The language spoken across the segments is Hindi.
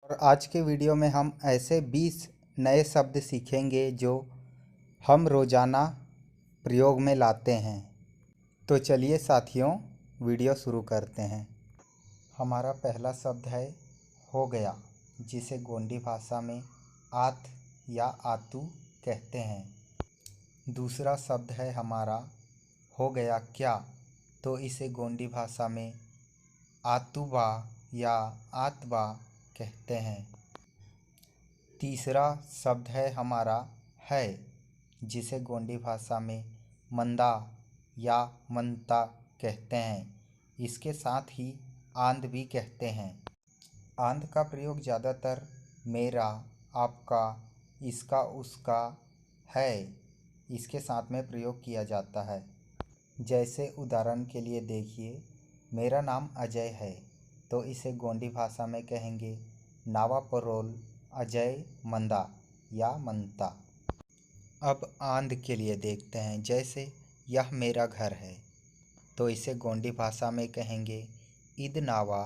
और आज के वीडियो में हम ऐसे 20 नए शब्द सीखेंगे जो हम रोज़ाना प्रयोग में लाते हैं। तो चलिए साथियों, वीडियो शुरू करते हैं। हमारा पहला शब्द है हो गया, जिसे गोंडी भाषा में आत या आतू कहते हैं। दूसरा शब्द है हमारा हो गया क्या, तो इसे गोंडी भाषा में आतुबा या आतबा कहते हैं। तीसरा शब्द है हमारा है, जिसे गोंडी भाषा में मंदा या मनता कहते हैं। इसके साथ ही आंध भी कहते हैं। आंध का प्रयोग ज़्यादातर मेरा, आपका, इसका, उसका, है, इसके साथ में प्रयोग किया जाता है। जैसे उदाहरण के लिए देखिए, मेरा नाम अजय है, तो इसे गोंडी भाषा में कहेंगे नावा परोल अजय मंदा या मनता। अब आंध के लिए देखते हैं। जैसे यह मेरा घर है, तो इसे गोंडी भाषा में कहेंगे इद नावा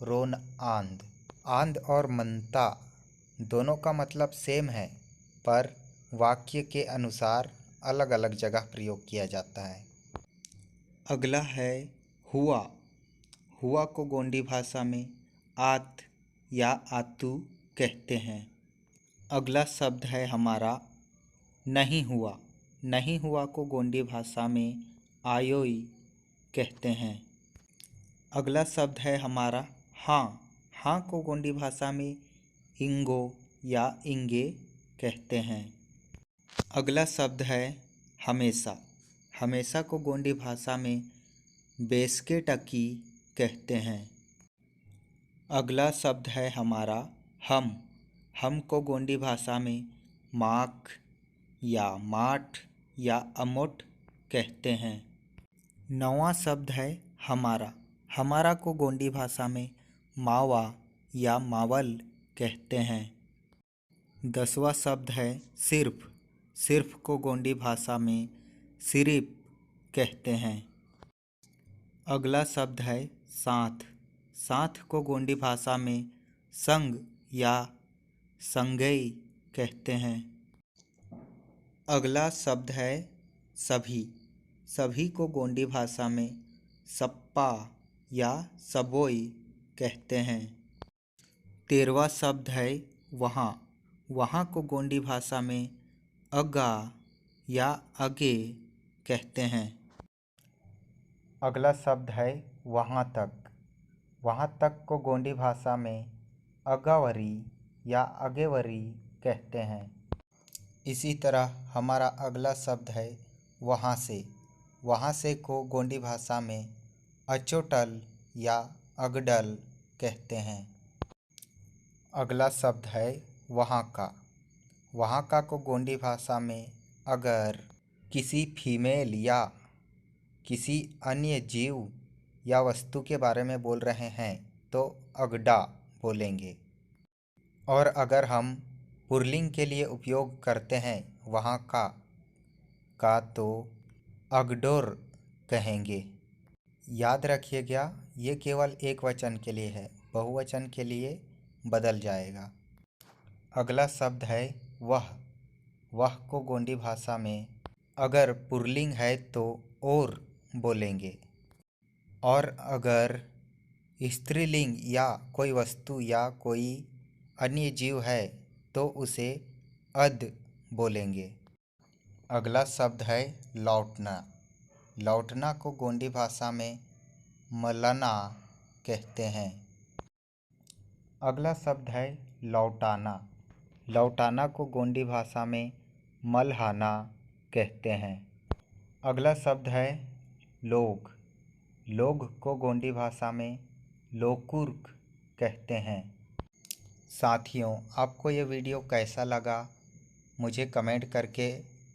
रोन आंध। आंध और मनता दोनों का मतलब सेम है, पर वाक्य के अनुसार अलग अलग जगह प्रयोग किया जाता है। अगला है हुआ। हुआ को गोंडी भाषा में आत या आतू कहते हैं। अगला शब्द है हमारा नहीं हुआ। नहीं हुआ को गोंडी भाषा में आयोई कहते हैं। अगला शब्द है हमारा हाँ। हाँ को गोंडी भाषा में इंगो या इंगे कहते हैं। अगला शब्द है हमेशा। हमेशा को गोंडी भाषा में बेसके टकी कहते हैं। अगला शब्द है हमारा हम। हम को गोंडी भाषा में माख या माठ या अमोट कहते हैं। नौवां शब्द है हमारा। हमारा को गोंडी भाषा में मावा या मावल कहते हैं। 10वां शब्द है सिर्फ। सिर्फ को गोंडी भाषा में सिरिप कहते हैं। अगला शब्द है साथ। साथ को गोंडी भाषा में संग या संगई कहते हैं। अगला शब्द है सभी। सभी को गोंडी भाषा में सप्पा या सबोई कहते हैं। 13वां शब्द है वहाँ। वहाँ को गोंडी भाषा में अगा या अगे कहते हैं। अगला शब्द है वहाँ तक। वहाँ तक को गोंडी भाषा में अगावरी या अगेवरी कहते हैं। इसी तरह हमारा अगला शब्द है वहाँ से। वहाँ से को गोंडी भाषा में अचोटल या अगडल कहते हैं। अगला शब्द है वहाँ का। वहाँ का को गोंडी भाषा में अगर किसी फीमेल या किसी अन्य जीव या वस्तु के बारे में बोल रहे हैं तो अगडा बोलेंगे। और अगर हम पुल्लिंग के लिए उपयोग करते हैं वहाँ का तो अगडोर कहेंगे। याद रखिएगा, ये केवल एक वचन के लिए है, बहुवचन के लिए बदल जाएगा। अगला शब्द है वह। वह को गोंडी भाषा में अगर पुल्लिंग है तो और बोलेंगे, और अगर स्त्रीलिंग या कोई वस्तु या कोई अन्य जीव है तो उसे अद बोलेंगे। अगला शब्द है लौटना। लौटना को गोंडी भाषा में मलना कहते हैं। अगला शब्द है लौटाना। लौटाना को गोंडी भाषा में मलहाना कहते हैं। अगला शब्द है लोग। लोग को गोंडी भाषा में लोकुर्क कहते हैं। साथियों, आपको ये वीडियो कैसा लगा मुझे कमेंट करके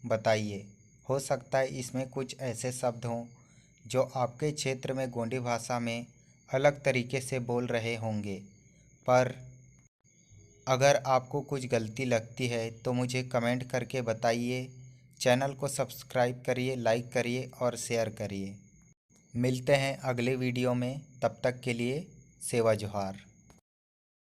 बताइए। हो सकता है इसमें कुछ ऐसे शब्द हों जो आपके क्षेत्र में गोंडी भाषा में अलग तरीके से बोल रहे होंगे, पर अगर आपको कुछ गलती लगती है तो मुझे कमेंट करके बताइए। चैनल को सब्सक्राइब करिए, लाइक करिए और शेयर करिए। मिलते हैं अगले वीडियो में, तब तक के लिए सेवा जोहार।